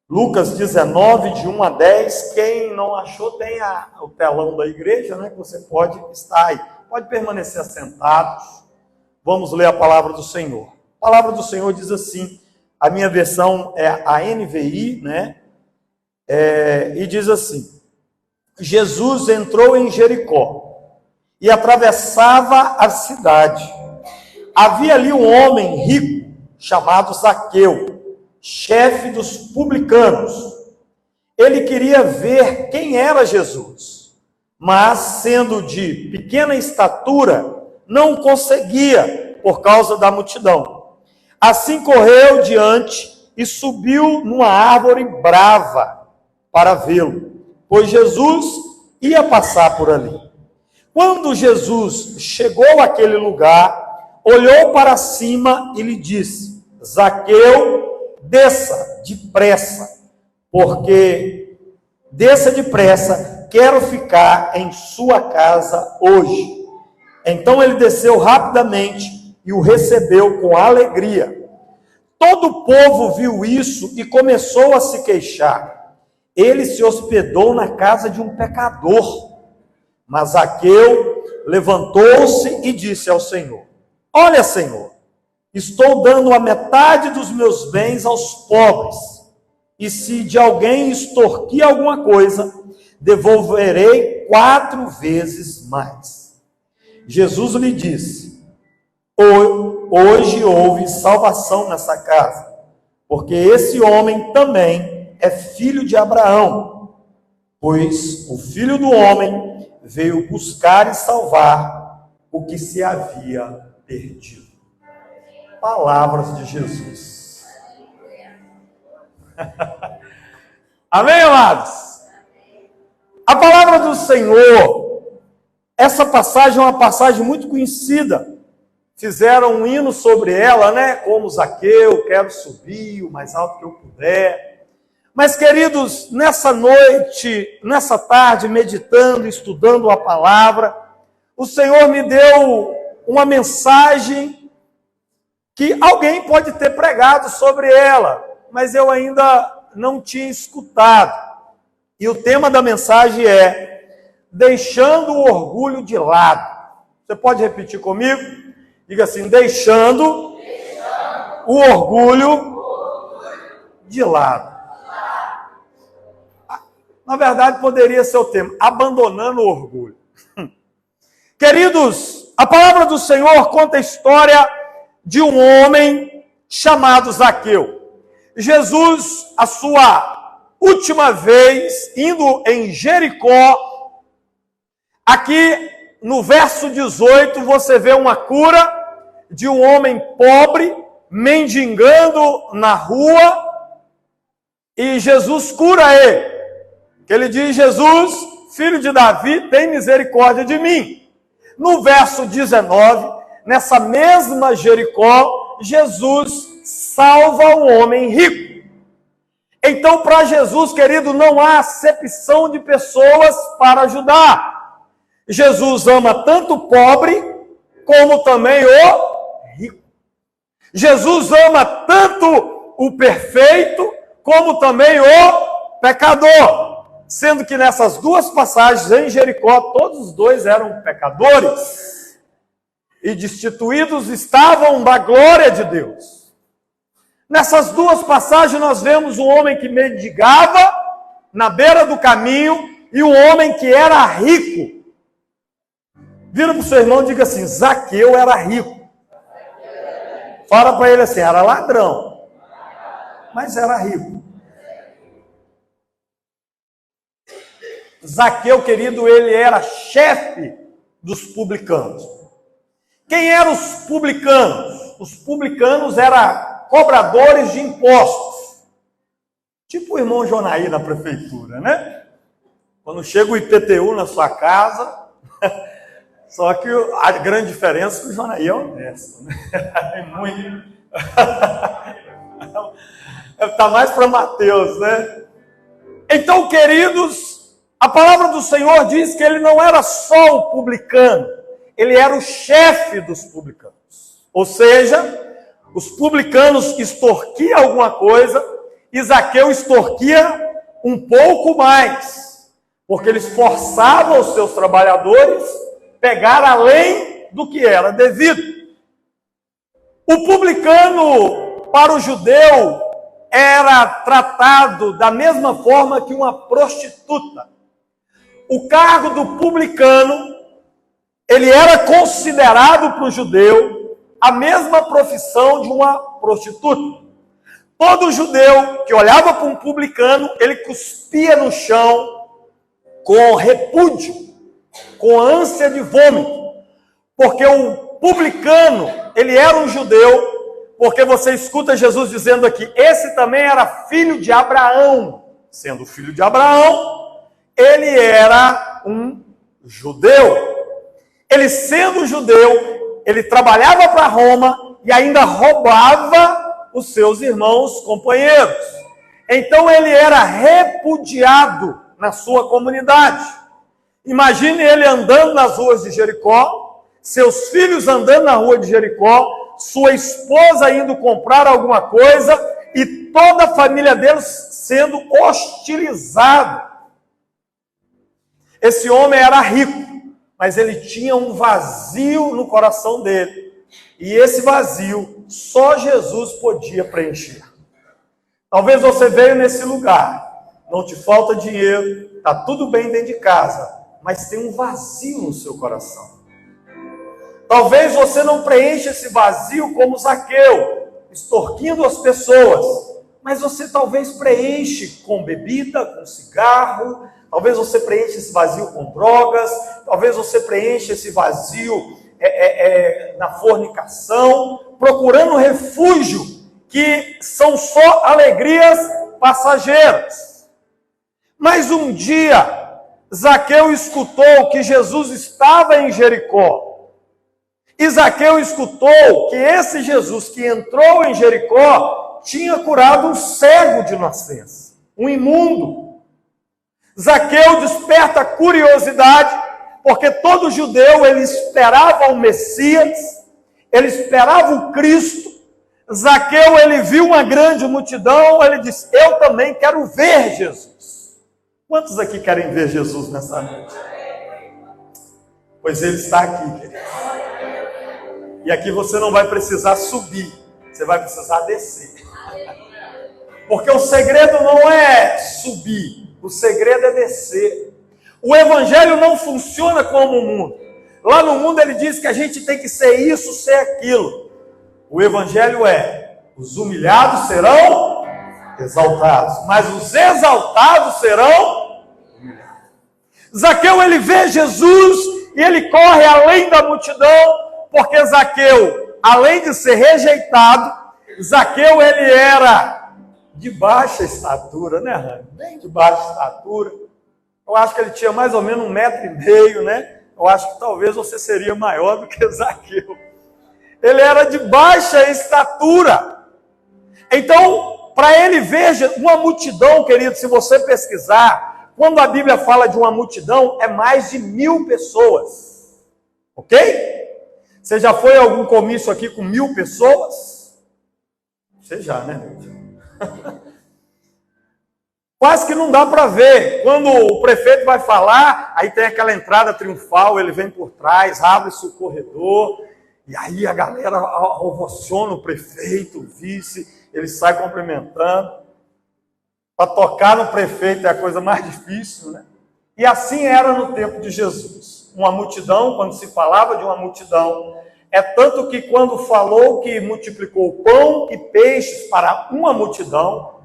Lucas 19, de 1 a 10. Quem não achou, tem o telão da igreja, né? Que você pode estar aí. Pode permanecer assentados. Vamos ler a palavra do Senhor. A palavra do Senhor diz assim, a minha versão é a NVI, né? E diz assim: Jesus entrou em Jericó e atravessava a cidade. Havia ali um homem rico, chamado Zaqueu, chefe dos publicanos. Ele queria ver quem era Jesus, mas, sendo de pequena estatura, não conseguia por causa da multidão. Assim correu diante e subiu numa árvore brava para vê-lo, pois Jesus ia passar por ali. Quando Jesus chegou àquele lugar, olhou para cima e lhe disse: Zaqueu, desça depressa, quero ficar em sua casa hoje. Então ele desceu rapidamente e o recebeu com alegria. Todo o povo viu isso e começou a se queixar. Ele se hospedou na casa de um pecador. Mas Zaqueu levantou-se e disse ao Senhor: Olha, Senhor, estou dando a metade dos meus bens aos pobres, e se de alguém extorquir alguma coisa, devolverei 4 vezes mais. Jesus lhe disse: Hoje houve salvação nessa casa, porque esse homem também é filho de Abraão, pois o Filho do Homem veio buscar e salvar o que se havia perdido. Palavras de Jesus. Amém, amados? A palavra do Senhor, essa passagem é uma passagem muito conhecida. Fizeram um hino sobre ela, né? Como Zaqueu, quero subir o mais alto que eu puder. Mas, queridos, nessa noite, nessa tarde, meditando, estudando a palavra, o Senhor me deu uma mensagem que alguém pode ter pregado sobre ela, mas eu ainda não tinha escutado. E o tema da mensagem é: deixando o orgulho de lado. Você pode repetir comigo? Diga assim: deixando o orgulho de lado. Na verdade, poderia ser o tema: abandonando o orgulho. Queridos, a palavra do Senhor conta a história de um homem chamado Zaqueu. Jesus, a sua última vez, indo em Jericó, aqui no verso 18, você vê uma cura de um homem pobre, mendigando na rua, e Jesus cura ele. Ele diz: Jesus, filho de Davi, tem misericórdia de mim. No verso 19, nessa mesma Jericó, Jesus salva um homem rico. Então, para Jesus, querido, não há acepção de pessoas para ajudar. Jesus ama tanto o pobre, como também o rico. Jesus ama tanto o perfeito, como também o pecador. Sendo que nessas duas passagens em Jericó, todos os dois eram pecadores e destituídos estavam da glória de Deus. Nessas duas passagens nós vemos um homem que mendigava na beira do caminho e um homem que era rico. Vira para o seu irmão e diga assim: Zaqueu era rico. Fala para ele assim: era ladrão, mas era rico. Zaqueu, querido, ele era chefe dos publicanos. Quem eram os publicanos? Os publicanos eram cobradores de impostos. Tipo o irmão Jonaí na prefeitura, né? Quando chega o IPTU na sua casa, só que a grande diferença é que o Jonaí é honesto, né? É muito. Está mais para Mateus, né? Então, queridos, a palavra do Senhor diz que ele não era só o publicano, ele era o chefe dos publicanos. Ou seja, os publicanos extorquiam alguma coisa, e Zaqueu extorquia um pouco mais, porque eles forçavam os seus trabalhadores a pegar além do que era devido. O publicano, para o judeu, era tratado da mesma forma que uma prostituta. O cargo do publicano, ele era considerado para o judeu a mesma profissão de uma prostituta. Todo judeu que olhava para um publicano, ele cuspia no chão com repúdio, com ânsia de vômito, porque o publicano, ele era um judeu, porque você escuta Jesus dizendo aqui, esse também era filho de Abraão. Sendo filho de Abraão, ele era um judeu. Ele sendo judeu, ele trabalhava para Roma e ainda roubava os seus irmãos companheiros. Então ele era repudiado na sua comunidade. Imagine ele andando nas ruas de Jericó, seus filhos andando na rua de Jericó, sua esposa indo comprar alguma coisa e toda a família deles sendo hostilizada. Esse homem era rico, mas ele tinha um vazio no coração dele. E esse vazio só Jesus podia preencher. Talvez você veio nesse lugar, não te falta dinheiro, está tudo bem dentro de casa, mas tem um vazio no seu coração. Talvez você não preencha esse vazio como Zaqueu, extorquindo as pessoas, mas você talvez preenche com bebida, com cigarro, talvez você preencha esse vazio com drogas, talvez você preencha esse vazio na fornicação, procurando refúgio, que são só alegrias passageiras. Mas um dia, Zaqueu escutou que Jesus estava em Jericó. E Zaqueu escutou que esse Jesus que entrou em Jericó tinha curado um cego de nascença, um imundo. Zaqueu desperta curiosidade, porque todo judeu, ele esperava o Messias, ele esperava o Cristo. Zaqueu, ele viu uma grande multidão, ele disse, eu também quero ver Jesus. Quantos aqui querem ver Jesus nessa noite? Pois ele está aqui, queridos. E aqui você não vai precisar subir, você vai precisar descer. Porque o segredo não é subir, o segredo é descer. O evangelho não funciona como o mundo. Lá no mundo ele diz que a gente tem que ser isso, ser aquilo. O evangelho é, os humilhados serão exaltados, mas os exaltados serão humilhados. Zaqueu, ele vê Jesus e ele corre além da multidão, porque Zaqueu, além de ser rejeitado, Zaqueu, ele era de baixa estatura, né, Rani? Bem de baixa estatura. Eu acho que ele tinha mais ou menos 1,5 metros, né? Eu acho que talvez você seria maior do que Zaqueu. Ele era de baixa estatura. Então, para ele ver uma multidão, querido, se você pesquisar, quando a Bíblia fala de uma multidão, é mais de 1.000 pessoas. Ok? Você já foi a algum comício aqui com 1.000 pessoas? Você já, né? Quase que não dá para ver. Quando o prefeito vai falar, aí tem aquela entrada triunfal, ele vem por trás, abre-se o corredor, e aí a galera ovociona o prefeito, o vice, ele sai cumprimentando. Para tocar no prefeito é a coisa mais difícil, né? E assim era no tempo de Jesus. Uma multidão, quando se falava de uma multidão, é tanto que quando falou que multiplicou pão e peixes para uma multidão,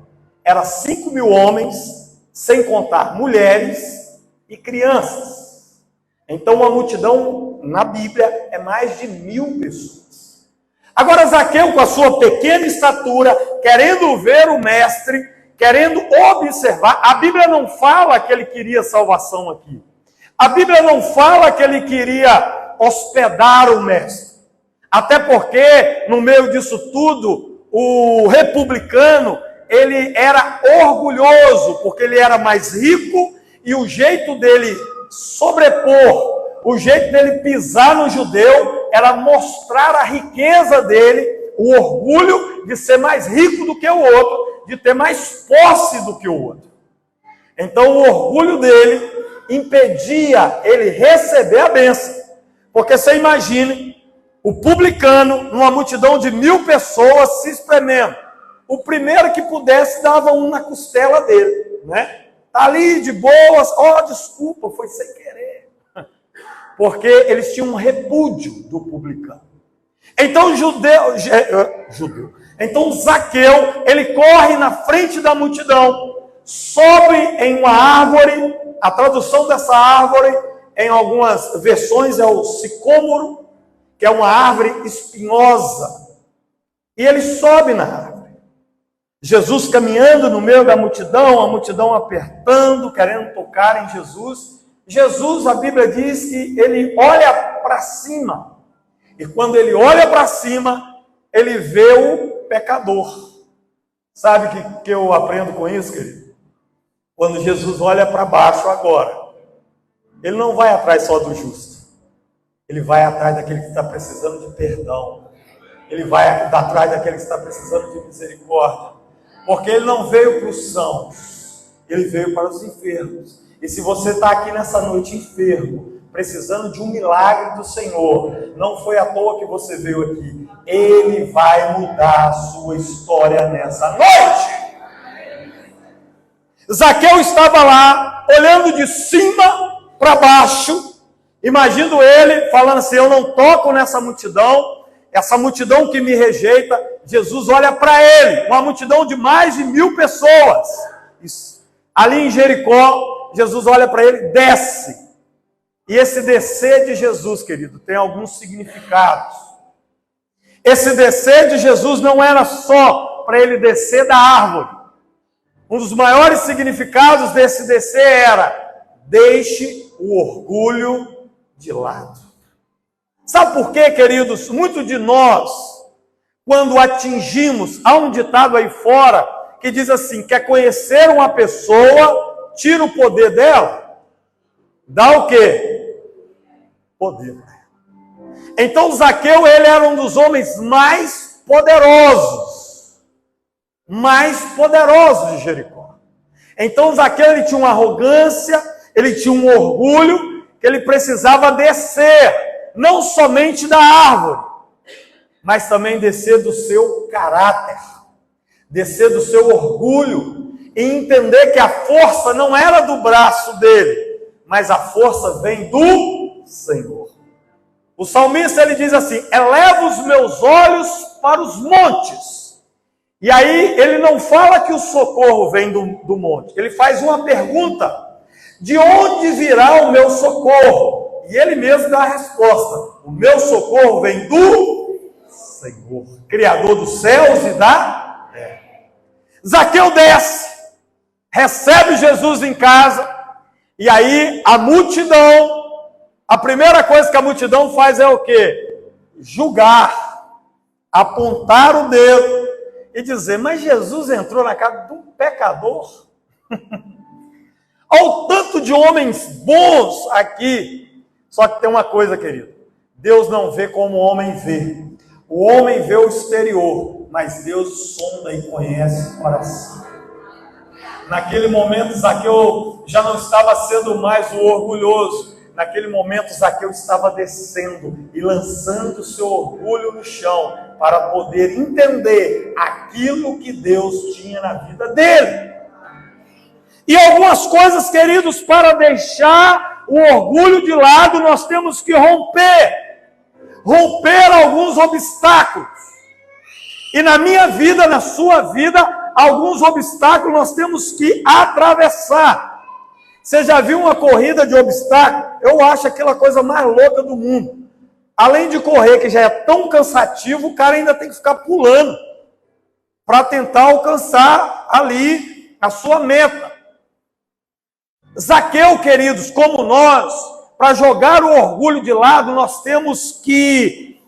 era 5.000 homens, sem contar mulheres e crianças. Então uma multidão na Bíblia é mais de 1.000 pessoas. Agora Zaqueu, com a sua pequena estatura, querendo ver o mestre, querendo observar, a Bíblia não fala que ele queria salvação aqui. A Bíblia não fala que ele queria hospedar o mestre. Até porque, no meio disso tudo, o republicano, ele era orgulhoso, porque ele era mais rico, e o jeito dele sobrepor, o jeito dele pisar no judeu, era mostrar a riqueza dele, o orgulho de ser mais rico do que o outro, de ter mais posse do que o outro. Então o orgulho dele impedia ele receber a bênção. Porque você imagine o publicano numa multidão de 1000 pessoas se espremendo. O primeiro que pudesse dava um na costela dele, né? Tá ali de boas, desculpa, foi sem querer. Porque eles tinham um repúdio do publicano. Então Então Zaqueu, ele corre na frente da multidão, sobe em uma árvore. A tradução dessa árvore, em algumas versões, é o sicômoro, que é uma árvore espinhosa. E ele sobe na árvore. Jesus caminhando no meio da multidão, a multidão apertando, querendo tocar em Jesus. Jesus, a Bíblia diz que ele olha para cima. E quando ele olha para cima, ele vê o pecador. Sabe o que eu aprendo com isso, querido? Quando Jesus olha para baixo agora, ele não vai atrás só do justo. Ele vai atrás daquele que está precisando de perdão. Ele vai atrás daquele que está precisando de misericórdia. Porque ele não veio para os sãos, ele veio para os enfermos. E se você está aqui nessa noite enfermo, precisando de um milagre do Senhor, não foi à toa que você veio aqui. Ele vai mudar a sua história nessa noite. Zaqueu estava lá, olhando de cima para baixo. Imagino ele falando assim: eu não toco nessa multidão, essa multidão que me rejeita. Jesus olha para ele, uma multidão de mais de 1000 pessoas. Isso. Ali em Jericó, Jesus olha para ele, desce. E esse descer de Jesus, querido, tem alguns significados. Esse descer de Jesus não era só para ele descer da árvore. Um dos maiores significados desse descer era: deixe o orgulho de lado. Sabe por quê, queridos? Muito de nós, quando atingimos, há um ditado aí fora que diz assim: quer conhecer uma pessoa, tira o poder dela, dá o quê? Poder. Então Zaqueu, ele era um dos homens mais poderosos de Jericó. Então Zaqueu, ele tinha uma arrogância, ele tinha um orgulho, que ele precisava descer, não somente da árvore, mas também descer do seu caráter, descer do seu orgulho, e entender que a força não era do braço dele, mas a força vem do Senhor. O salmista, ele diz assim: eleva os meus olhos para os montes. E aí ele não fala que o socorro vem do monte, ele faz uma pergunta: de onde virá o meu socorro? E ele mesmo dá a resposta: o meu socorro vem do Senhor, Criador dos céus e da terra. Zaqueu desce, recebe Jesus em casa, e aí a multidão, a primeira coisa que a multidão faz é o quê? Julgar, apontar o dedo e dizer: mas Jesus entrou na casa de um pecador? Olha o tanto de homens bons aqui. Só que tem uma coisa, querido: Deus não vê como o homem vê. O homem vê o exterior, mas Deus sonda e conhece o coração. Naquele momento, Zaqueu já não estava sendo mais o orgulhoso. Naquele momento, Zaqueu estava descendo e lançando o seu orgulho no chão para poder entender aquilo que Deus tinha na vida dele. E algumas coisas, queridos, para deixar o orgulho de lado, nós temos que romper alguns obstáculos. E na minha vida, na sua vida, alguns obstáculos nós temos que atravessar. Você já viu uma corrida de obstáculos? Eu acho aquela coisa mais louca do mundo. Além de correr, que já é tão cansativo, o cara ainda tem que ficar pulando para tentar alcançar ali a sua meta. Zaqueu, queridos, como nós, para jogar o orgulho de lado, nós temos que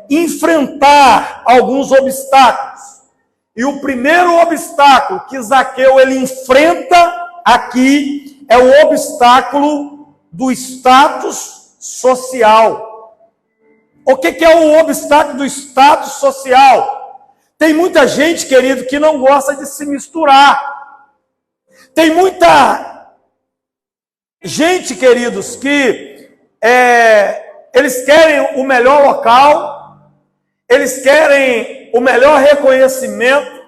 enfrentar alguns obstáculos. E o primeiro obstáculo que Zaqueu ele enfrenta aqui é o obstáculo do status social. O que é o obstáculo do status social? Tem muita gente, querido, que não gosta de se misturar. Tem muita gente, queridos, que eles querem o melhor local, eles querem o melhor reconhecimento,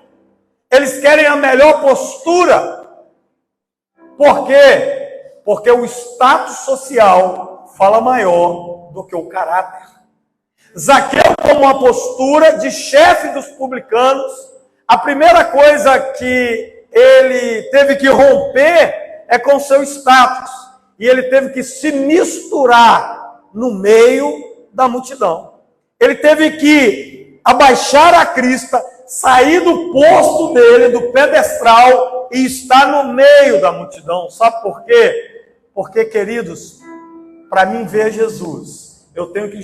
eles querem a melhor postura. Por quê? Porque o status social fala maior do que o caráter. Zaqueu, com uma postura de chefe dos publicanos, a primeira coisa que ele teve que romper é com seu status. E ele teve que se misturar no meio da multidão. Ele teve que abaixar a crista, sair do posto dele, do pedestral, e estar no meio da multidão. Sabe por quê? Porque, queridos, para mim ver Jesus, eu tenho que,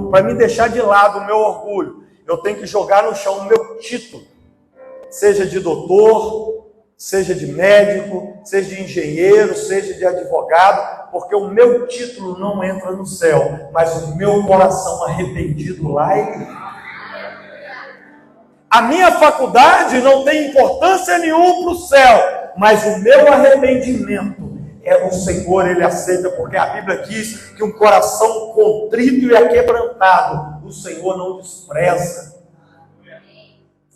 para me deixar de lado o meu orgulho, eu tenho que jogar no chão o meu título, seja de doutor, seja de médico, seja de engenheiro, seja de advogado, porque o meu título não entra no céu, mas o meu coração arrependido lá ele... A minha faculdade não tem importância nenhuma para o céu, mas o meu arrependimento o Senhor, Ele aceita, porque a Bíblia diz que um coração contrito e aquebrantado, o Senhor não despreza.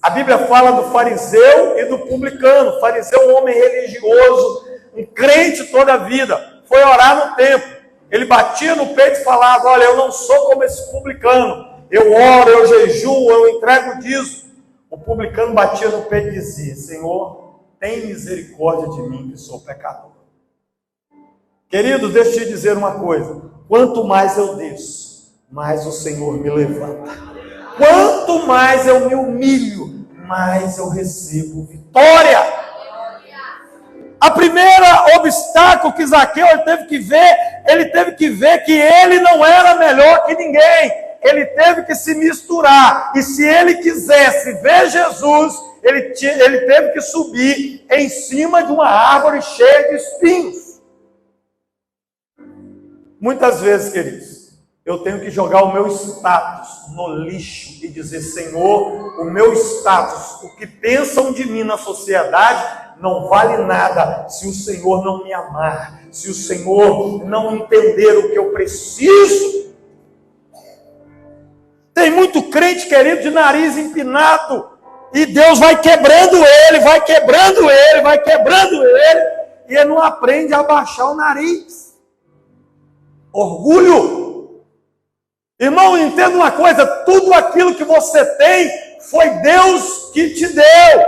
A Bíblia fala do fariseu e do publicano. O fariseu, um homem religioso, um crente toda a vida, foi orar no templo. Ele batia no peito e falava: olha, eu não sou como esse publicano, eu oro, eu jejuo, eu entrego dízimo. O publicano batia no peito e dizia: Senhor, tem misericórdia de mim, que sou pecador. Querido, deixa eu te dizer uma coisa: quanto mais eu desço, mais o Senhor me levanta. Quanto mais eu me humilho, mais eu recebo vitória. A primeira obstáculo que Zaqueu teve que ver que ele não era melhor que ninguém. Ele teve que se misturar. E se ele quisesse ver Jesus, ele teve que subir em cima de uma árvore cheia de espinhos. Muitas vezes, queridos, eu tenho que jogar o meu status no lixo e dizer: Senhor, o meu status, o que pensam de mim na sociedade, não vale nada se o Senhor não me amar, se o Senhor não entender o que eu preciso. Tem muito crente, querido, de nariz empinado, e Deus vai quebrando ele, vai quebrando ele, vai quebrando ele, e ele não aprende a abaixar o nariz. Orgulho. Irmão, entenda uma coisa: tudo aquilo que você tem foi Deus que te deu.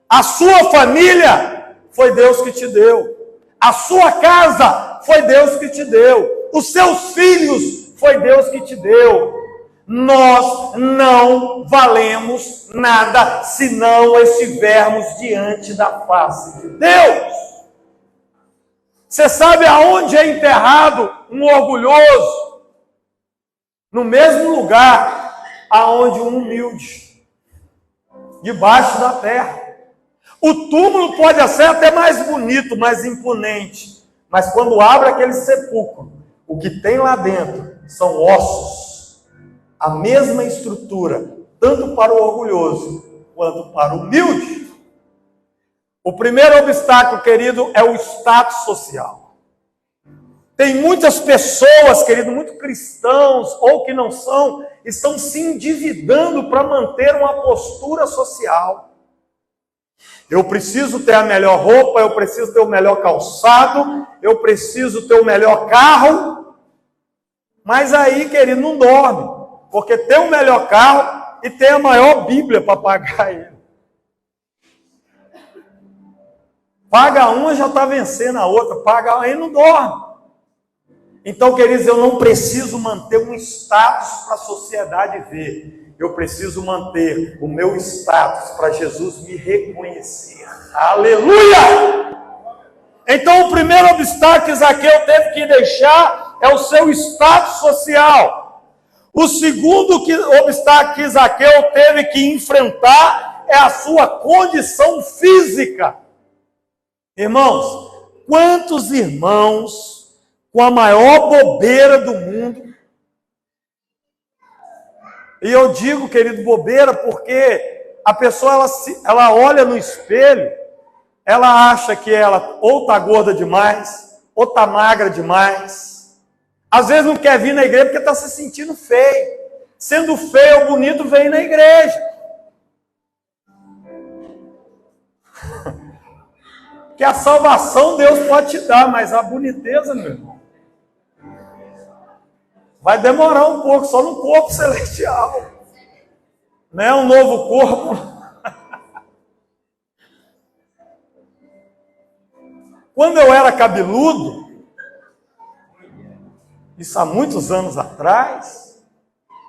A sua família foi Deus que te deu. A sua casa foi Deus que te deu. Os seus filhos foi Deus que te deu. Nós não valemos nada se não estivermos diante da face de Deus. Você sabe aonde é enterrado um orgulhoso? No mesmo lugar aonde um humilde, debaixo da terra. O túmulo pode ser até mais bonito, mais imponente, mas quando abre aquele sepulcro, o que tem lá dentro são ossos. A mesma estrutura, tanto para o orgulhoso quanto para o humilde. O primeiro obstáculo, querido, é o status social. Tem muitas pessoas, querido, muito cristãos, ou que não são, estão se endividando para manter uma postura social. Eu preciso ter a melhor roupa, eu preciso ter o melhor calçado, eu preciso ter o melhor carro. Mas aí, querido, não dorme. Porque tem o melhor carro e tem a maior Bíblia para pagar ele. Paga uma, já está vencendo a outra. Paga uma, aí não dorme. Então, queridos, eu não preciso manter um status para a sociedade ver. Eu preciso manter o meu status para Jesus me reconhecer. Aleluia! Então, o primeiro obstáculo que Zaqueu teve que deixar é o seu status social. O segundo obstáculo que Zaqueu teve que enfrentar é a sua condição física. Irmãos, quantos irmãos com a maior bobeira do mundo E eu digo, querido, bobeira, porque a pessoa, ela olha no espelho, ela acha que ela ou está gorda demais, ou está magra demais. Às vezes não quer vir na igreja porque está se sentindo feio. Sendo feio ou bonito, vem na igreja. Que a salvação Deus pode te dar, mas a boniteza, meu irmão, vai demorar um pouco, só no corpo celestial. Né? Um novo corpo. Quando eu era cabeludo, isso há muitos anos atrás,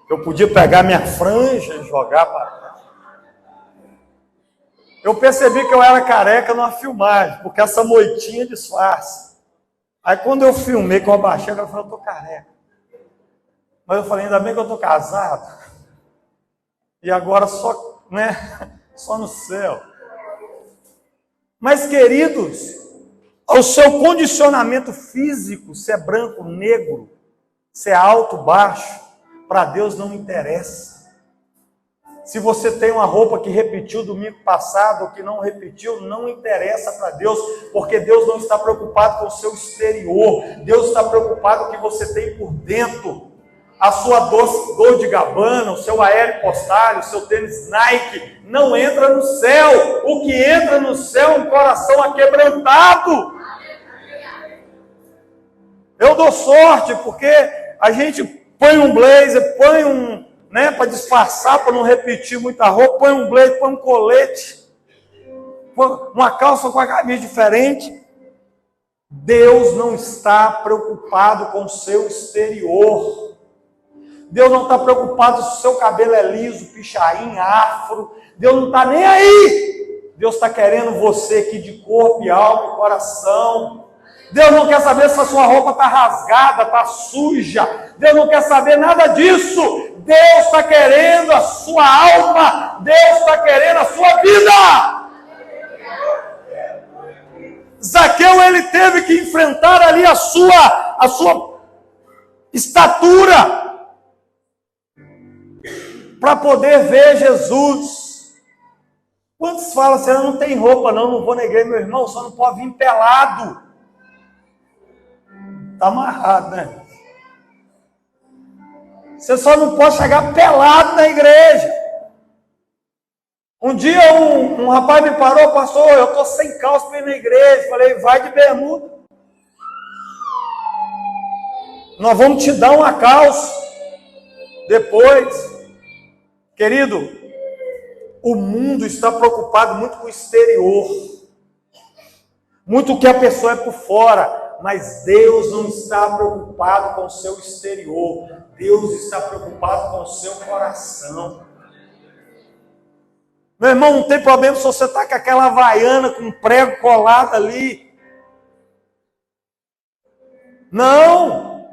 eu podia pegar minha franja e jogar para trás. Eu percebi que eu era careca numa filmagem, porque essa moitinha disfarça. Aí quando eu filmei, que eu abaixei, eu falei, eu estou careca. Mas eu falei, ainda bem que eu estou casado. E agora só, né, só no céu. Mas, queridos, o seu condicionamento físico, se é branco, negro, se é alto, baixo, para Deus não interessa. Se você tem uma roupa que repetiu domingo passado ou que não repetiu, não interessa para Deus, porque Deus não está preocupado com o seu exterior, Deus está preocupado com o que você tem por dentro. A sua Dolce & Gabbana, o seu Aéropostale, o seu tênis Nike, não entra no céu. O que entra no céu é um coração aquebrantado. Eu dou sorte, porque a gente põe um blazer, põe um, né, para disfarçar, para não repetir muita roupa, põe um blazer, põe um colete, põe uma calça com a camisa diferente. Deus não está preocupado com o seu exterior. Deus não está preocupado se o seu cabelo é liso, pichain, afro. Deus não está nem aí. Deus está querendo você aqui de corpo e alma e coração. Deus não quer saber se a sua roupa está rasgada, está suja. Deus não quer saber nada disso. Deus está querendo a sua alma. Deus está querendo a sua vida. Zaqueu, ele teve que enfrentar ali a sua estatura para poder ver Jesus. Quantos falam assim, eu não tenho roupa não vou na igreja, meu irmão, só não pode vir pelado. Está amarrado, né? Você só não pode chegar pelado na igreja. Um dia um rapaz me parou, pastor, eu estou sem calça para ir na igreja. Falei, vai de bermuda. Nós vamos te dar uma calça depois. Querido, o mundo está preocupado muito com o exterior, muito o que a pessoa é por fora, mas Deus não está preocupado com o seu exterior, Deus está preocupado com o seu coração. Meu irmão, não tem problema se você está com aquela havaiana com um prego colado ali. Não,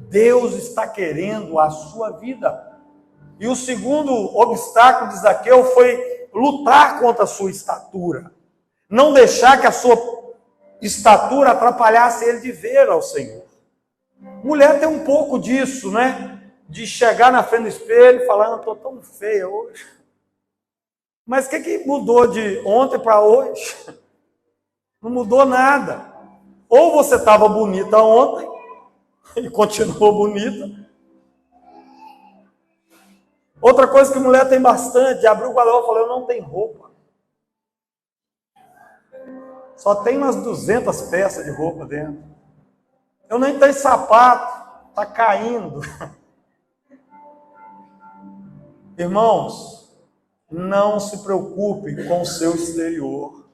Deus está querendo a sua vida. E o segundo obstáculo de Zaqueu foi lutar contra a sua estatura. Não deixar que a sua estatura atrapalhasse ele de ver ao Senhor. Mulher tem um pouco disso, né? De chegar na frente do espelho e falar, eu estou tão feia hoje. Mas o que mudou de ontem para hoje? Não mudou nada. Ou você estava bonita ontem e continuou bonita. Outra coisa que mulher tem bastante, de abrir o guarda-roupa e falar, eu não tenho roupa. Só tem umas 200 peças de roupa dentro. Eu nem tenho sapato, está caindo. Irmãos, não se preocupe com o seu exterior.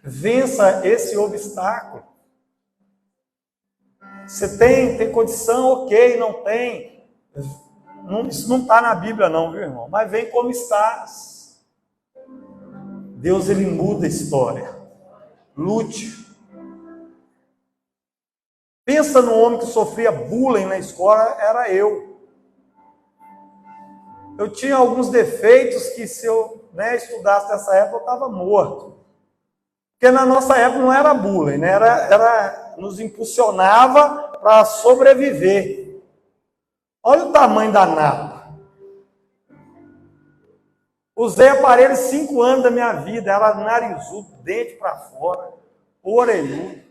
Vença esse obstáculo. Você tem condição, ok, não tem. Isso não está na Bíblia não, viu, irmão? Mas vem como estás. Deus, ele muda a história. Lute. Pensa no homem que sofria bullying na escola, era eu. Eu tinha alguns defeitos que se eu estudasse nessa época, eu estava morto. Porque na nossa época não era bullying, né? Nos impulsionava para sobreviver. Olha o tamanho da napa. Usei aparelho 5 anos da minha vida. Era narizudo, dente para fora, orelhudo,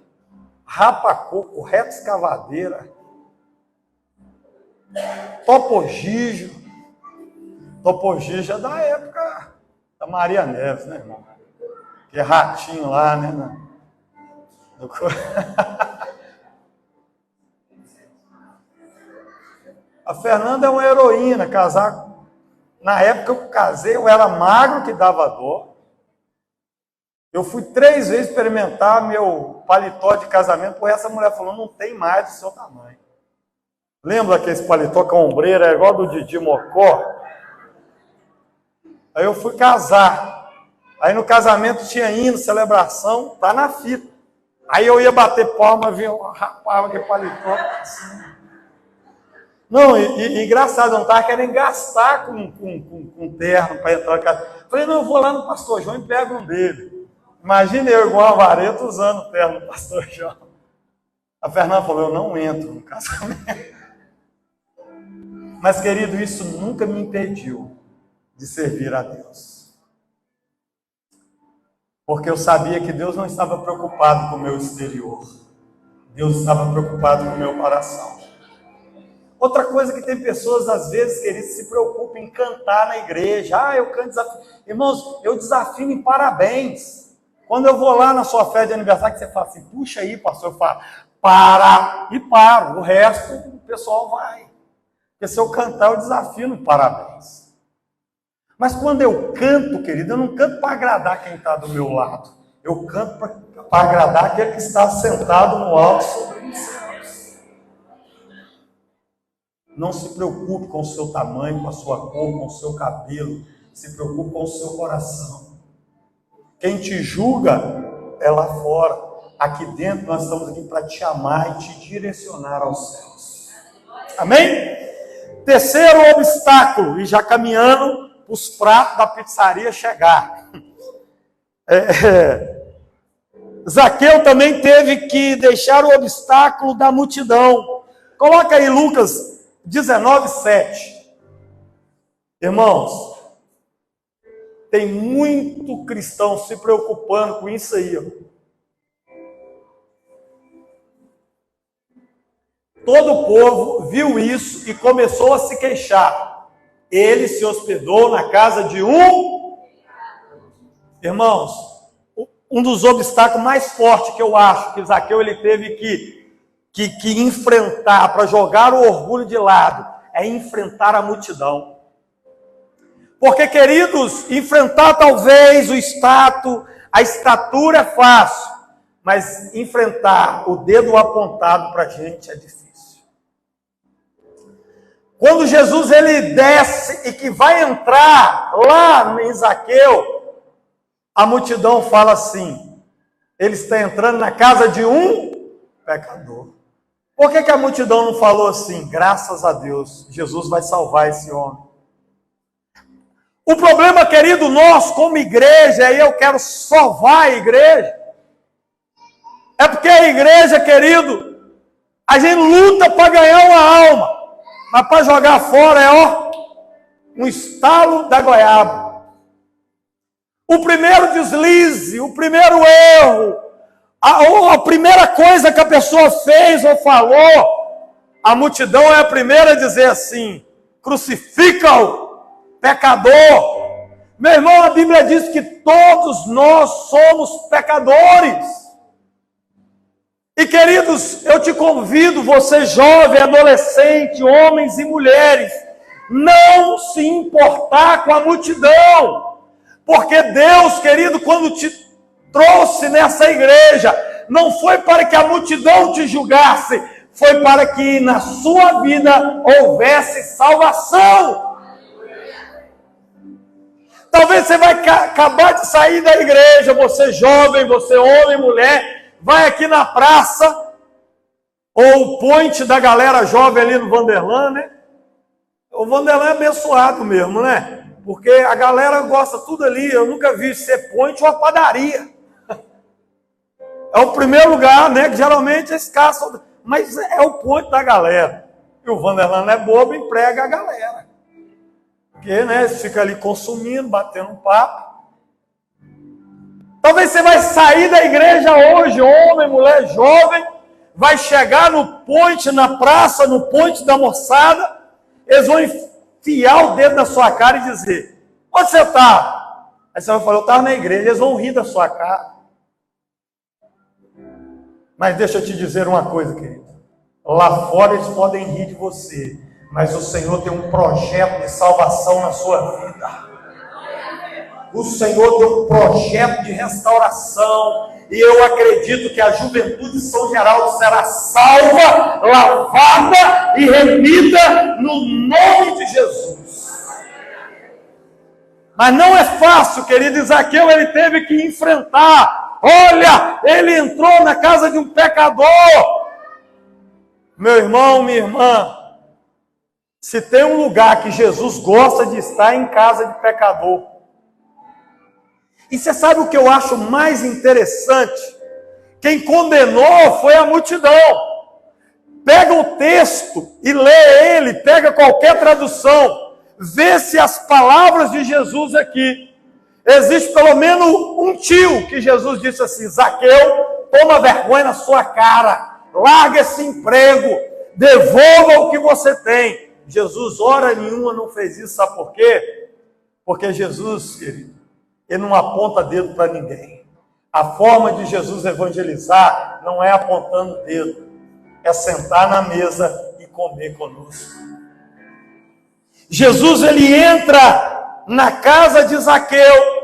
rapa-coco, reta escavadeira, topogígio. Topogígio é da época da Maria Neves, né, irmão? Que é ratinho lá, né? A Fernanda é uma heroína, casar. Na época que eu casei, eu era magro que dava dó. Eu fui 3 vezes experimentar meu paletó de casamento, porque essa mulher falou, não tem mais do seu tamanho. Lembra que esse paletó com ombreira é igual do Didi Mocó? Aí eu fui casar. Aí no casamento tinha hino, celebração, tá na fita. Aí eu ia bater palma, vinha, rapava aquele paletó assim. Não, e engraçado, eu não estava querendo gastar com terno para entrar na casa. Falei, não, eu vou lá no pastor João e pego um dele. Imagina eu igual a vareta usando o terno do pastor João. A Fernanda falou, eu não entro no casamento. Mas, querido, isso nunca me impediu de servir a Deus. Porque eu sabia que Deus não estava preocupado com o meu exterior. Deus estava preocupado com o meu coração. Outra coisa que tem pessoas, às vezes, queridos, se preocupam em cantar na igreja. Eu canto desafio. Irmãos, eu desafio em parabéns. Quando eu vou lá na sua festa de aniversário, que você fala assim, puxa aí, pastor, eu falo, para, e paro. O resto, o pessoal vai. Porque se eu cantar, eu desafio no parabéns. Mas quando eu canto, querido, eu não canto para agradar quem está do meu lado. Eu canto para agradar aquele que está sentado no alto sobre os céus. Não se preocupe com o seu tamanho, com a sua cor, com o seu cabelo. Se preocupe com o seu coração. Quem te julga é lá fora. Aqui dentro nós estamos aqui para te amar e te direcionar aos céus. Amém? Terceiro obstáculo, e já caminhando para os pratos da pizzaria chegar. Zaqueu também teve que deixar o obstáculo da multidão. Coloca aí Lucas 19:7. Irmãos, tem muito cristão se preocupando com isso aí. Todo o povo viu isso e começou a se queixar. Ele se hospedou na casa de um... Irmãos, um dos obstáculos mais fortes que eu acho que Zaqueu ele teve que enfrentar para jogar o orgulho de lado é enfrentar a multidão. Porque, queridos, enfrentar talvez o status, a estatura é fácil, mas enfrentar o dedo apontado para a gente é difícil. Quando Jesus ele desce e que vai entrar lá em Zaqueu, a multidão fala assim, ele está entrando na casa de um pecador. Por que a multidão não falou assim, graças a Deus, Jesus vai salvar esse homem? O problema, querido, nós como igreja, aí eu quero salvar a igreja, é porque a igreja, querido, a gente luta para ganhar uma alma, mas para jogar fora é um estalo da goiaba. O primeiro deslize, o primeiro erro, a primeira coisa que a pessoa fez ou falou, a multidão é a primeira a dizer assim, crucifica-o, pecador. Meu irmão, a Bíblia diz que todos nós somos pecadores. E queridos, eu te convido, você jovem, adolescente, homens e mulheres, não se importar com a multidão. Porque Deus, querido, quando te trouxe nessa igreja, não foi para que a multidão te julgasse, foi para que na sua vida houvesse salvação. Talvez você vai acabar de sair da igreja, você jovem, você homem, mulher, vai aqui na praça, ou o point da galera jovem ali no Vanderlan, né? O Vanderlan é abençoado mesmo, né? Porque a galera gosta tudo ali, eu nunca vi ser point ou uma padaria. É o primeiro lugar, né? Que geralmente é escasso, mas é o point da galera. E o Vanderlan é bobo e emprega a galera. Porque, né, fica ali consumindo, batendo um papo. Talvez você vai sair da igreja hoje, homem, mulher, jovem, vai chegar no point, na praça, no point da moçada, eles vão enfiar o dedo na sua cara e dizer: onde você está? Aí você vai falar: eu estava na igreja. Eles vão rir da sua cara. Mas deixa eu te dizer uma coisa, querido. Lá fora eles podem rir de você, mas o Senhor tem um projeto de salvação na sua vida. O Senhor tem um projeto de restauração. E eu acredito que a juventude de São Geraldo será salva, lavada e remida no nome de Jesus. Mas não é fácil, querido. Zaqueu, ele teve que enfrentar. Olha, ele entrou na casa de um pecador. Meu irmão, minha irmã, se tem um lugar que Jesus gosta de estar, é em casa de pecador. E você sabe o que eu acho mais interessante? Quem condenou foi a multidão. Pega o texto e lê ele, pega qualquer tradução, vê se as palavras de Jesus aqui. Existe pelo menos um tio que Jesus disse assim: Zaqueu, toma vergonha na sua cara, larga esse emprego, devolva o que você tem. Jesus, hora nenhuma, não fez isso, sabe por quê? Porque Jesus, querido, ele não aponta dedo para ninguém. A forma de Jesus evangelizar não é apontando o dedo, é sentar na mesa e comer conosco. Jesus, ele entra na casa de Zaqueu,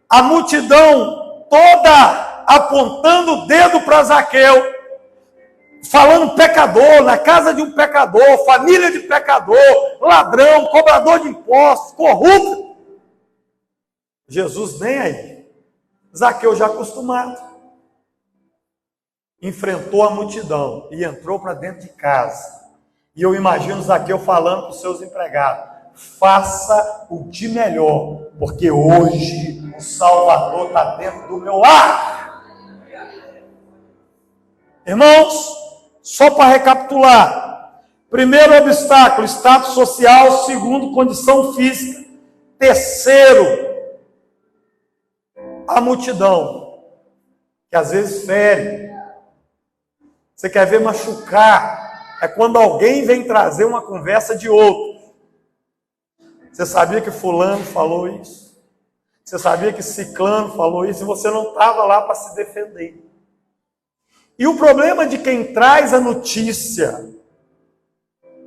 a multidão toda apontando o dedo para Zaqueu, falando pecador, na casa de um pecador, família de pecador, ladrão, cobrador de impostos, corrupto. Jesus nem aí. Zaqueu já acostumado. Enfrentou a multidão e entrou para dentro de casa. E eu imagino Zaqueu falando para os seus empregados: faça o de melhor, porque hoje o Salvador está dentro do meu lar. Irmãos, só para recapitular: primeiro obstáculo, status social; segundo, condição física; terceiro, a multidão, que às vezes fere. Você quer ver machucar? É quando alguém vem trazer uma conversa de outro. Você sabia que fulano falou isso? Você sabia que ciclano falou isso? E você não estava lá para se defender. E o problema de quem traz a notícia,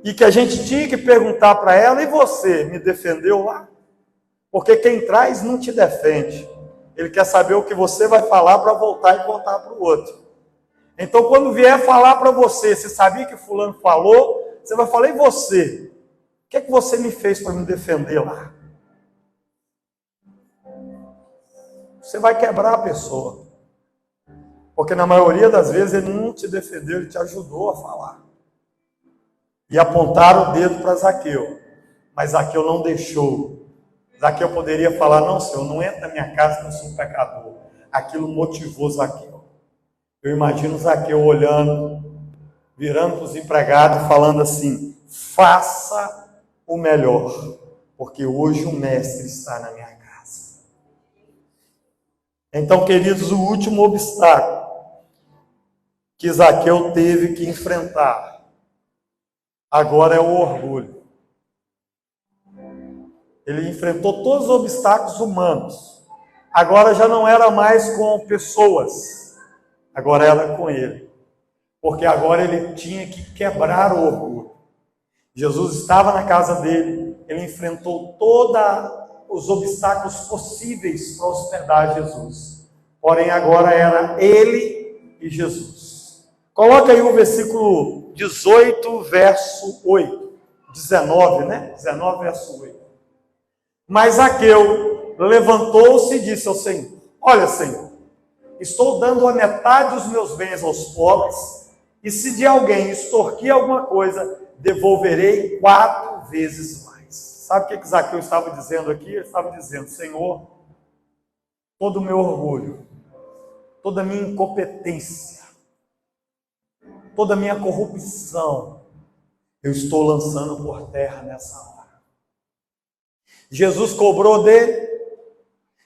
e que a gente tinha que perguntar para ela: e você, me defendeu lá? Porque quem traz não te defende. Ele quer saber o que você vai falar para voltar e contar para o outro. Então, quando vier falar para você: você sabia que fulano falou? Você vai falar: e você? O que é que você me fez para me defender lá? Você vai quebrar a pessoa. Porque na maioria das vezes ele não te defendeu, ele te ajudou a falar. E apontaram o dedo para Zaqueu. Mas Zaqueu não deixou. Zaqueu poderia falar: não, Senhor, não entra na minha casa que eu sou um pecador. Aquilo motivou Zaqueu. Eu imagino Zaqueu olhando, virando para os empregados, falando assim: faça o melhor, porque hoje o mestre está na minha casa. Então, queridos, o último obstáculo que Zaqueu teve que enfrentar agora é o orgulho. Ele enfrentou todos os obstáculos humanos. Agora já não era mais com pessoas, agora era com ele. Porque agora ele tinha que quebrar o orgulho. Jesus estava na casa dele, ele enfrentou todos os obstáculos possíveis para hospedar Jesus. Porém, agora era ele e Jesus. Coloca aí o versículo 18, verso 8. 19, né? 19, verso 8. Mas Zaqueu levantou-se e disse ao Senhor: olha, Senhor, estou dando a metade dos meus bens aos pobres, e se de alguém extorquir alguma coisa, devolverei 4 vezes mais. Sabe o que Zaqueu estava dizendo aqui? Ele estava dizendo: Senhor, todo o meu orgulho, toda a minha incompetência, toda a minha corrupção, eu estou lançando por terra nessa hora. Jesus cobrou dele,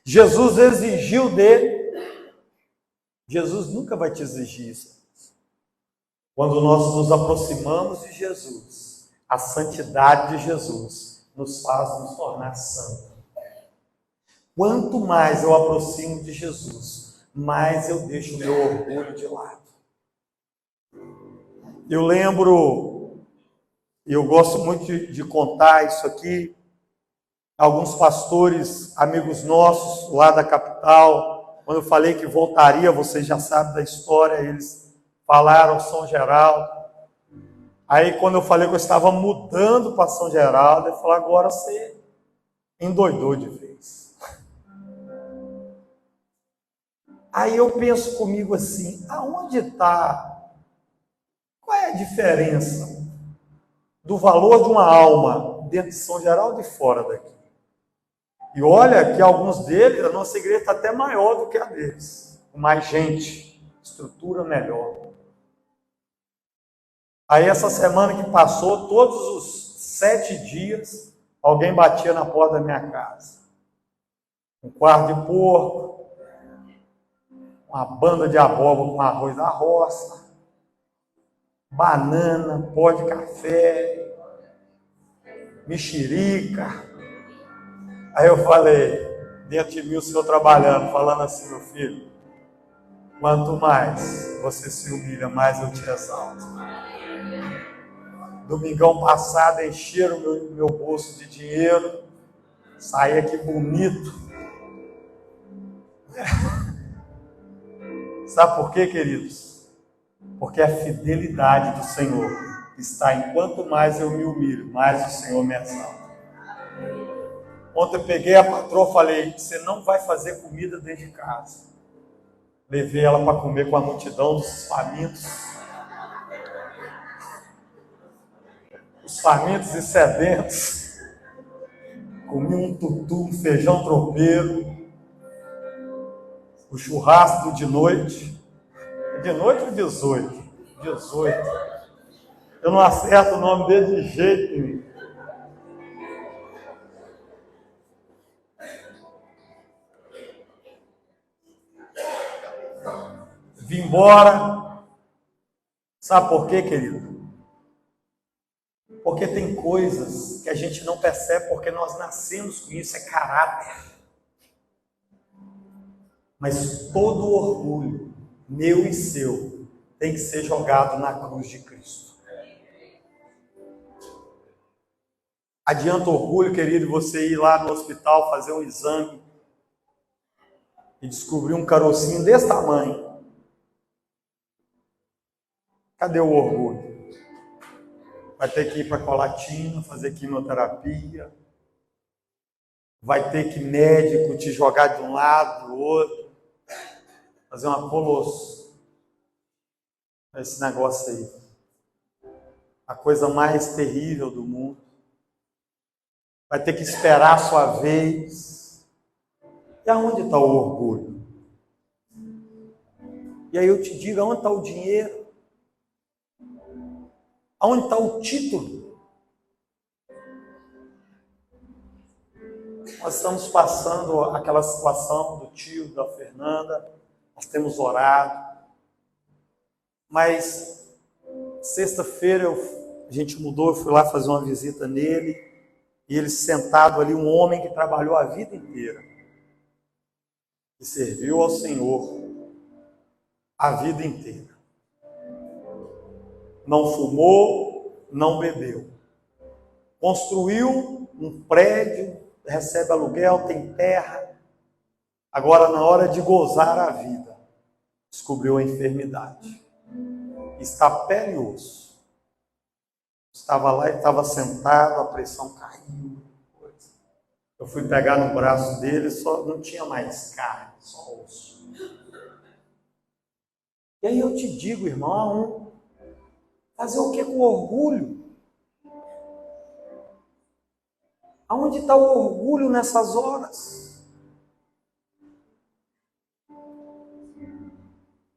Jesus exigiu dele. Jesus nunca vai te exigir isso. Quando nós nos aproximamos de Jesus, a santidade de Jesus nos faz nos tornar santos. Quanto mais eu aproximo de Jesus, mais eu deixo o meu orgulho de lado. Eu lembro, eu gosto muito de contar isso aqui, alguns pastores, amigos nossos lá da capital, quando eu falei que voltaria, vocês já sabem da história, eles falaram São Geraldo. Aí quando eu falei que eu estava mudando para São Geraldo, ele falou, agora você endoidou de vez. Aí eu penso comigo assim, aonde está, qual é a diferença do valor de uma alma dentro de São Geraldo e fora daqui? E olha que alguns deles, a nossa igreja está até maior do que a deles, com mais gente, estrutura melhor. Aí essa semana que passou, todos os 7 dias, alguém batia na porta da minha casa. Um quarto de porco, uma banda de abóbora com arroz da roça, banana, pó de café, mexerica. Aí eu falei, dentro de mim o Senhor trabalhando, falando assim, meu filho, quanto mais você se humilha, mais eu te exalto. Domingão passado encheram meu bolso de dinheiro, saí aqui bonito. Sabe por quê, queridos? Porque a fidelidade do Senhor está em quanto mais eu me humilho, mais o Senhor me exalta. Ontem eu peguei a patroa e falei, você não vai fazer comida dentro de casa. Levei ela para comer com a multidão dos famintos. Os famintos e sedentos. Comi um tutu, um feijão tropeiro. O churrasco de noite. De noite ou 18? 18. Eu não acerto o nome dele de jeito nenhum. Vim embora. Sabe por quê, querido? Porque tem coisas que a gente não percebe porque nós nascemos com isso, é caráter. Mas todo o orgulho, meu e seu, tem que ser jogado na cruz de Cristo. Adianta orgulho, querido, você ir lá no hospital fazer um exame e descobrir um carocinho desse tamanho. Cadê o orgulho? Vai ter que ir para Colatina, fazer quimioterapia. Vai ter que médico te jogar de um lado, do outro. Fazer uma colosso. Esse negócio aí. A coisa mais terrível do mundo. Vai ter que esperar a sua vez. E aonde está o orgulho? E aí eu te digo, aonde está o dinheiro? Aonde está o título? Nós estamos passando aquela situação do tio, da Fernanda, nós temos orado, mas sexta-feira a gente mudou, eu fui lá fazer uma visita nele, e ele sentado ali, um homem que trabalhou a vida inteira, e serviu ao Senhor a vida inteira. Não fumou, não bebeu. Construiu um prédio, recebe aluguel, tem terra. Agora, na hora de gozar a vida, descobriu a enfermidade. Está pele e osso. Estava lá e estava sentado, a pressão caiu. Eu fui pegar no braço dele, só não tinha mais carne, só osso. E aí eu te digo, irmão, fazer o que com orgulho? Aonde está o orgulho nessas horas?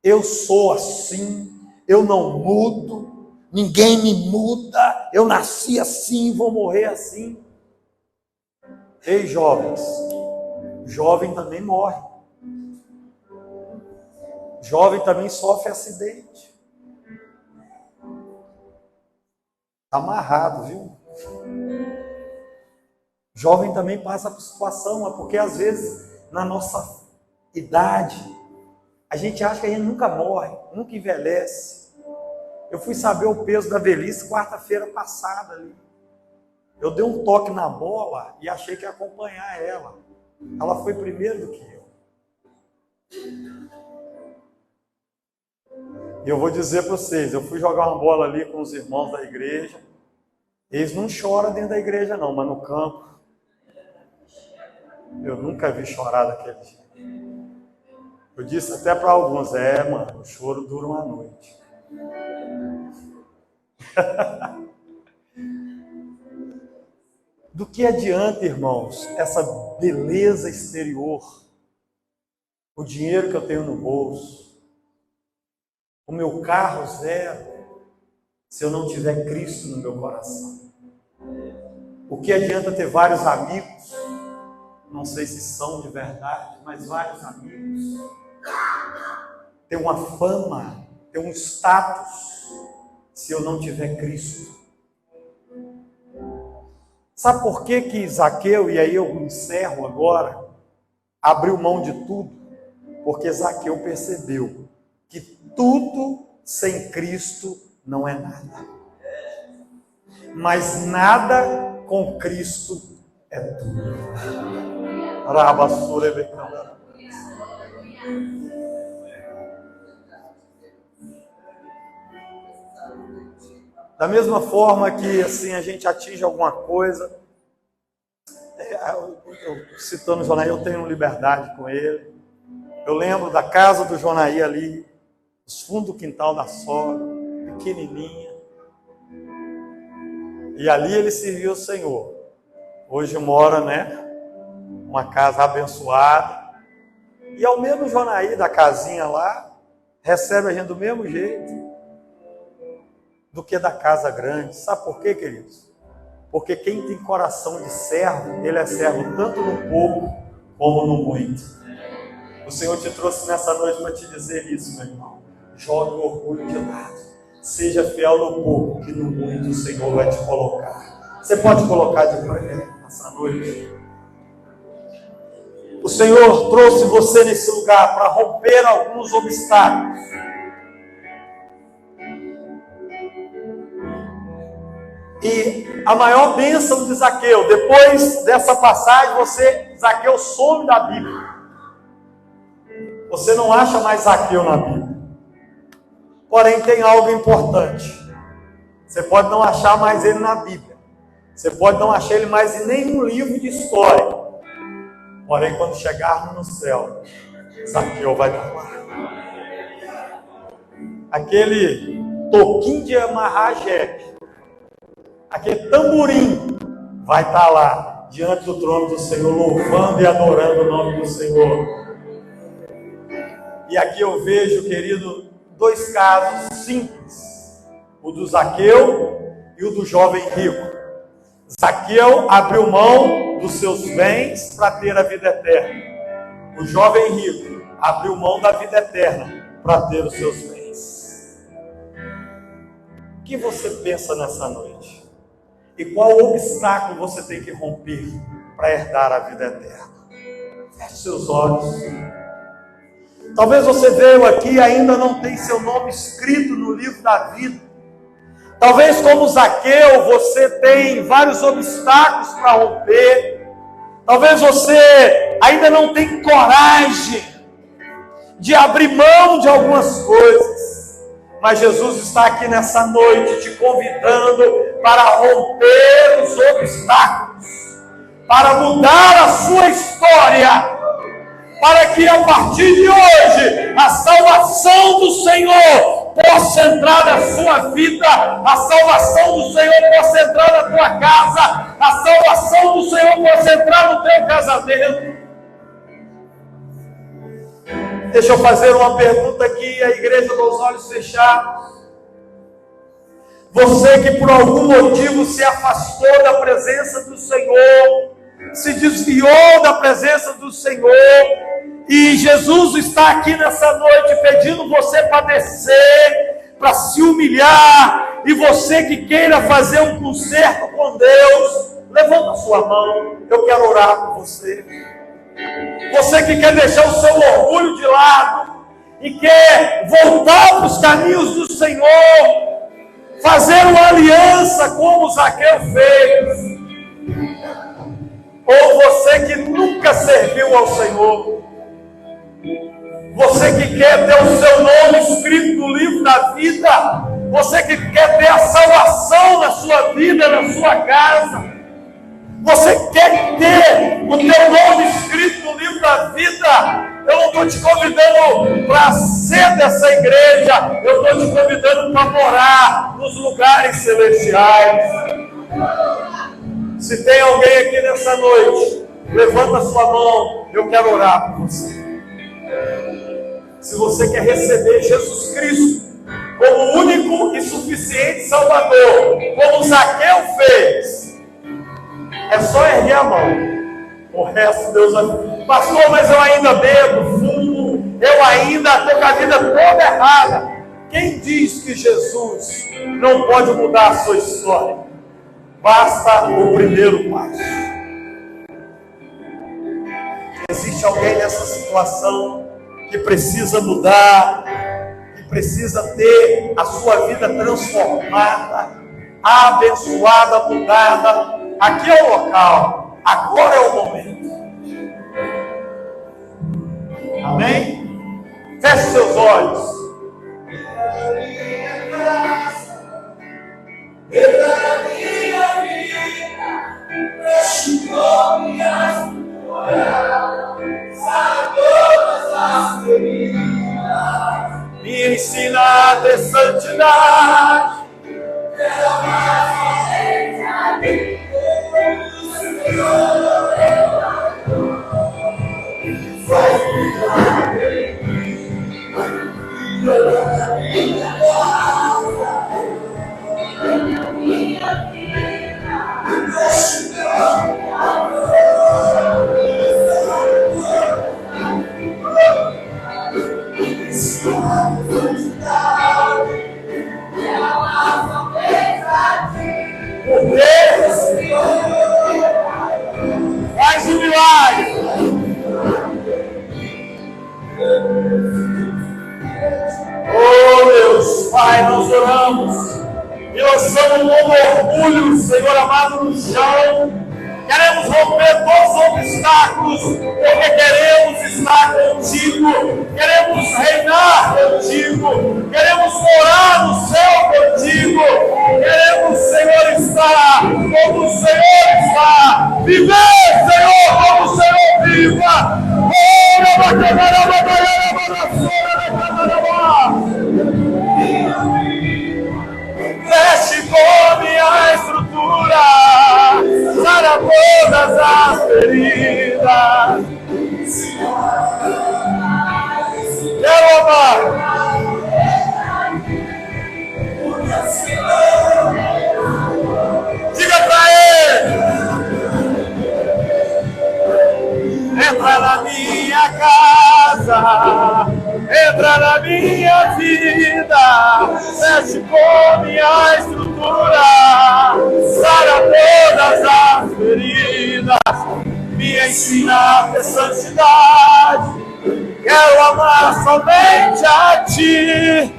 Eu sou assim, eu não mudo, ninguém me muda, eu nasci assim, vou morrer assim. Ei, jovens, jovem também morre. Jovem também sofre acidente. Está amarrado, viu? Jovem também passa por situação, porque às vezes na nossa idade a gente acha que a gente nunca morre, nunca envelhece. Eu fui saber o peso da velhice quarta-feira passada ali. Eu dei um toque na bola e achei que ia acompanhar ela. Ela foi primeiro do que eu. E eu vou dizer para vocês, eu fui jogar uma bola ali com os irmãos da igreja. Eles não choram dentro da igreja não, mas no campo eu nunca vi chorar daquele jeito. Eu disse até para alguns, mano, o choro dura uma noite. Do que adianta, irmãos, essa beleza exterior, o dinheiro que eu tenho no bolso, o meu carro zero, se eu não tiver Cristo no meu coração? O que adianta ter vários amigos, não sei se são de verdade, mas vários amigos, ter uma fama, ter um status, se eu não tiver Cristo? Sabe por que Zaqueu, e aí eu encerro agora, abriu mão de tudo? Porque Zaqueu percebeu que tudo sem Cristo não é nada. Mas nada com Cristo é tudo. Da mesma forma que assim a gente atinge alguma coisa, eu citando o Jonaí, eu tenho liberdade com ele. Eu lembro da casa do Jonaí ali, nos fundos do quintal da sogra, pequenininha. E ali ele serviu o Senhor. Hoje mora, uma casa abençoada. E ao mesmo Jonaí da casinha lá, recebe a gente do mesmo jeito do que da casa grande. Sabe por quê, queridos? Porque quem tem coração de servo, ele é servo tanto no pouco como no muito. O Senhor te trouxe nessa noite para te dizer isso, meu irmão. Jogue o orgulho de lado. Seja fiel no pouco, que no muito o Senhor vai te colocar. Você pode colocar de pé nessa noite? O Senhor trouxe você nesse lugar para romper alguns obstáculos. E a maior bênção de Zaqueu, depois dessa passagem, Zaqueu some da Bíblia. Você não acha mais Zaqueu na Bíblia. Porém, tem algo importante. Você pode não achar mais ele na Bíblia. Você pode não achar ele mais em nenhum livro de história. Porém, quando chegarmos no céu, Zaqueu vai estar lá. Aquele toquinho de amarrar jegue, aquele tamborim, vai estar lá, diante do trono do Senhor, louvando e adorando o nome do Senhor. E aqui eu vejo, querido, dois casos simples. O do Zaqueu e o do jovem rico. Zaqueu abriu mão dos seus bens para ter a vida eterna. O jovem rico abriu mão da vida eterna para ter os seus bens. O que você pensa nessa noite? E qual obstáculo você tem que romper para herdar a vida eterna? Feche seus olhos. Talvez você veio aqui e ainda não tem seu nome escrito no livro da vida. Talvez como Zaqueu você tem vários obstáculos para romper. Talvez você ainda não tem coragem de abrir mão de algumas coisas. Mas Jesus está aqui nessa noite te convidando para romper os obstáculos, para mudar a sua história, para que a partir de hoje a salvação do Senhor possa entrar na sua vida, a salvação do Senhor possa entrar na tua casa, a salvação do Senhor possa entrar no teu casamento. Deixa eu fazer uma pergunta aqui, a igreja com os olhos fechados. Você que por algum motivo se afastou da presença do Senhor, se desviou da presença do Senhor. E Jesus está aqui nessa noite pedindo você para descer, para se humilhar. E você que queira fazer um concerto com Deus, levanta a sua mão, eu quero orar com você. Você que quer deixar o seu orgulho de lado e quer voltar para os caminhos do Senhor, fazer uma aliança como Zaqueu fez. Ou você que nunca serviu ao Senhor, você que quer ter o seu nome escrito no livro da vida, você que quer ter a salvação na sua vida, na sua casa, você quer ter o teu nome escrito no livro da vida. Eu não estou te convidando para ser dessa igreja, eu estou te convidando para morar nos lugares celestiais. Se tem alguém aqui nessa noite, levanta a sua mão, eu quero orar por você. Se você quer receber Jesus Cristo como o único e suficiente Salvador, como Zaqueu fez, é só erguer a mão. O resto Deus vai... Pastor, mas eu ainda bebo, fumo, eu ainda estou com a vida toda errada. Quem diz que Jesus não pode mudar a sua história? Basta o primeiro passo. Existe alguém nessa situação que precisa mudar, que precisa ter a sua vida transformada, abençoada, mudada? Aqui é o local, agora é o momento. Amém? Feche seus olhos. Me ensina a ter santidade. Faz um milagre. Oh Deus, Pai, nós oramos e lançamos todo orgulho, Senhor amado, no chão. Queremos romper todos os obstáculos, porque queremos estar contigo, queremos reinar contigo, queremos morar no céu contigo, queremos, Senhor, estar como o Senhor está, viver, Senhor, como o Senhor viva. Mexe com minha estrutura, sara todas as feridas. Quero amar. Diga para ele. Entra na minha casa, entra na minha vida, mexe com minha estrutura, sara todas as feridas, me ensina a ter santidade, quero amar somente a ti.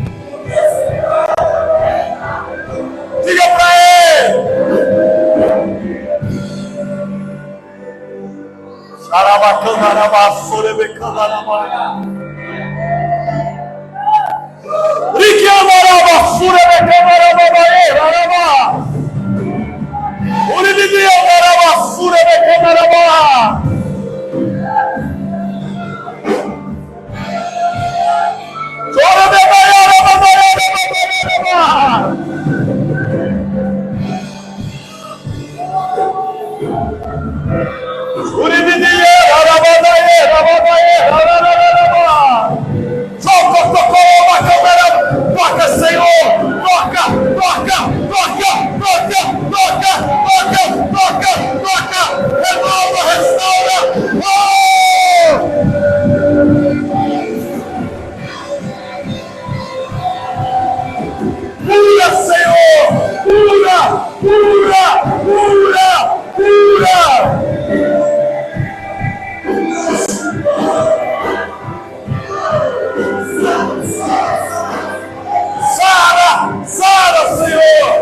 Diga pra ele. Toca, Senhor, toca, toca, toca, toca, toca. renova, restaura. Cura, Senhor, cura, cura, cura, cura. Sara, Sara, Senhor.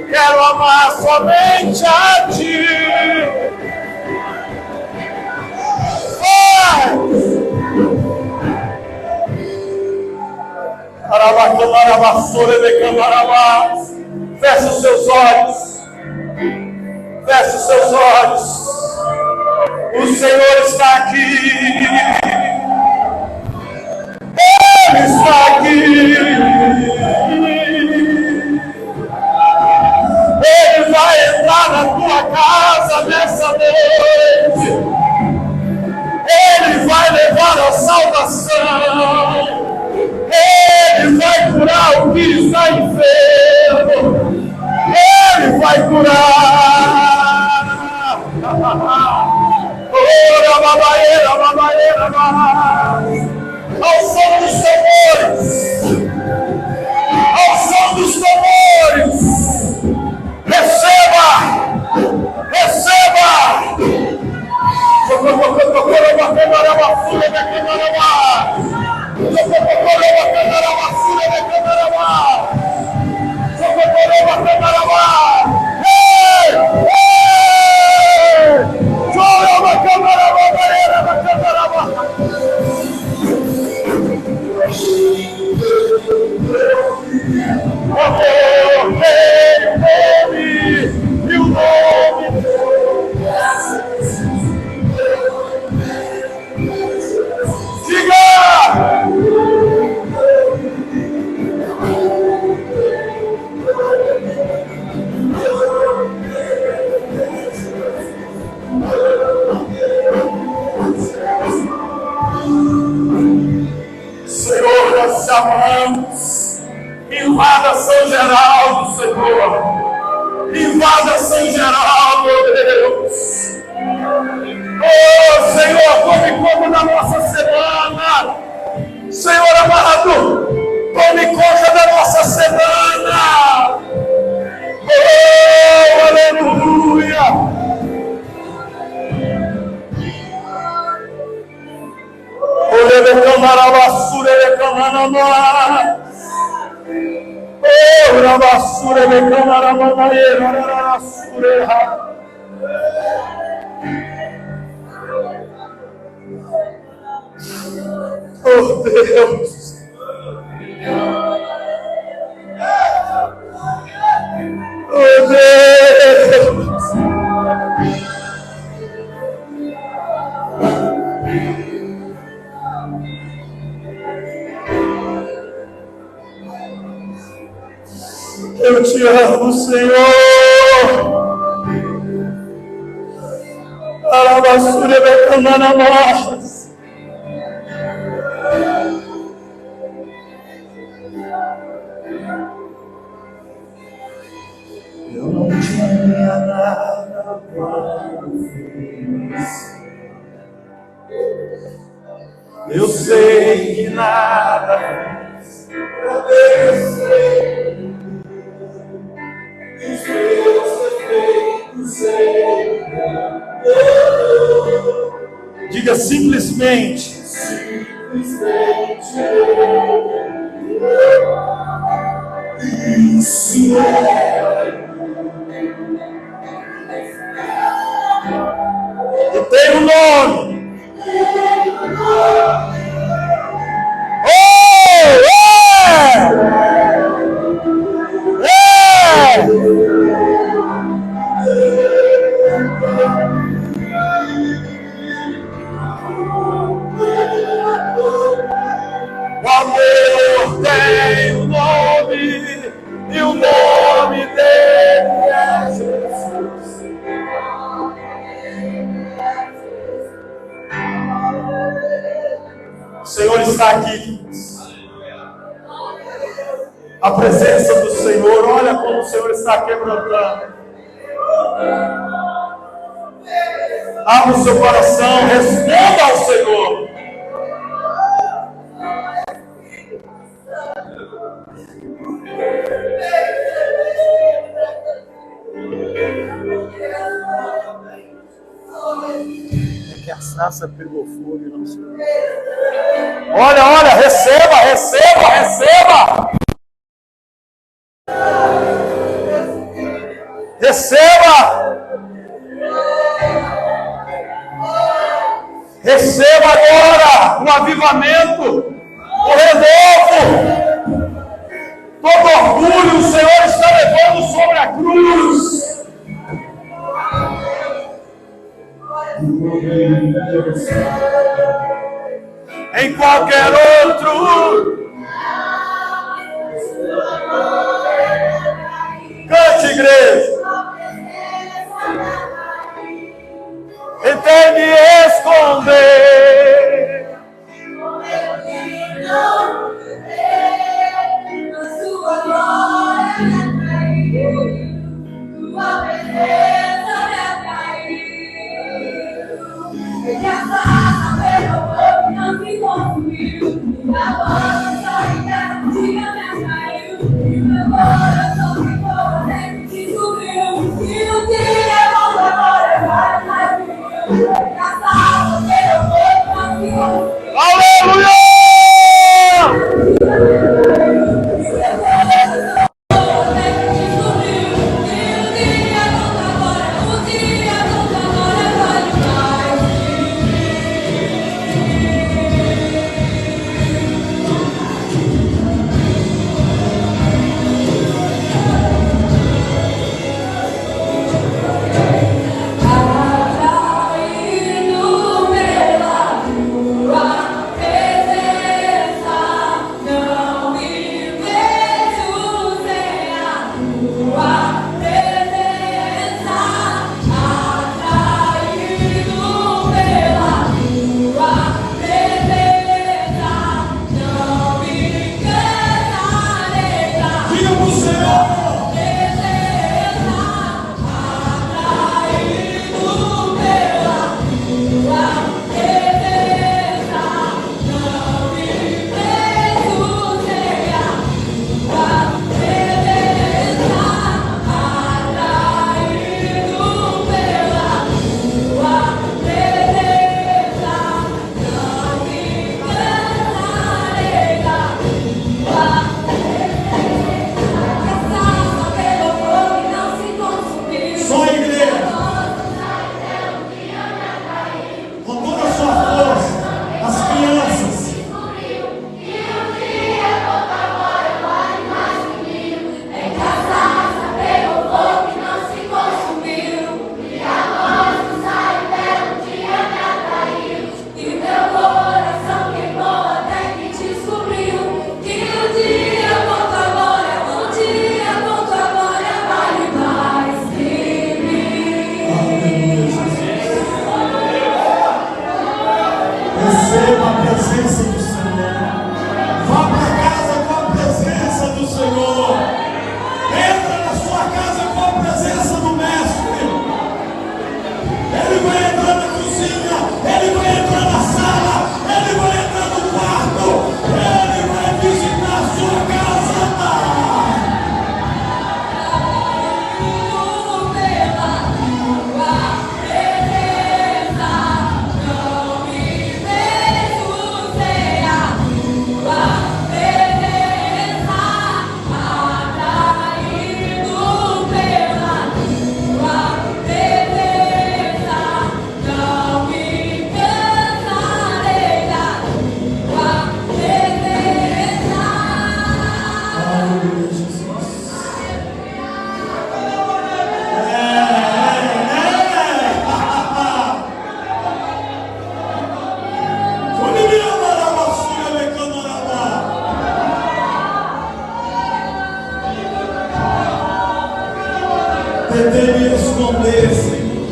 Quero amar somente a Ti. Feche os seus olhos. Feche os seus olhos. O Senhor está aqui. Ele está aqui. Ele vai entrar na tua casa nessa noite. Ele vai levar a salvação. Ele vai curar o que está enfermo. Ele vai curar. Ora, babaeira, babaeira, ao som dos tambores. Ao som dos tambores. Receba! Receba! Invada São Geraldo, Senhor. Invada São Geraldo, meu Deus. Oh, Senhor, tome conta da nossa semana. Senhor amado, tome conta da nossa semana. Oh, aleluia. Olha, camarabasura, camarabasura. Oh, Rabassura, me câmara, mamaeira, Rabassura. Oh, Deus. Oh, Deus. Eu te amo, Senhor. Alabassura becamana nós. Eu não tinha nada quando fiz. Eu sei que nada fiz. Eu sei. Os meus defeitos diga simplesmente. Simplesmente. Isso é. E tem um nome. O amor tem um nome, e o nome dele é Jesus. O Senhor está aqui. a presença do Senhor. Olha como o Senhor está quebrantando. Abra o seu coração, responda ao Senhor. É que a sarça pegou fogo e não sei. Olha, olha, receba, receba, receba. Receba. Receba agora um avivamento, um renovo. Todo orgulho o Senhor está levando sobre a cruz. Em qualquer outro. Cante, igreja. Tentei me esconder. Na sua glória me atraiu, tua presença me atraiu. Ele afasta pelo fogo, não se consumiu. Minha voz só dia me atraiu. E meu coração ficou sempre te subiu. E no dia volta agora vai mais mil. Ele afasta pelo fogo, não se consumiu. Aleluia! Tentei me esconder, Senhor.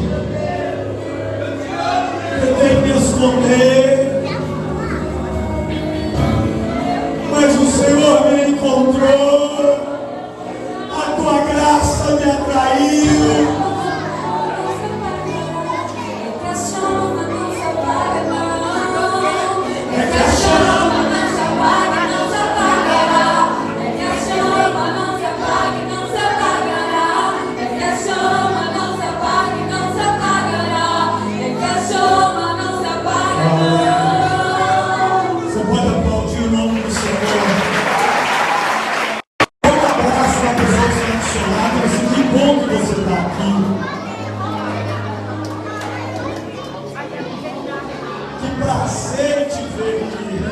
Tentei me esconder. Mas o Senhor me encontrou. capacete verde.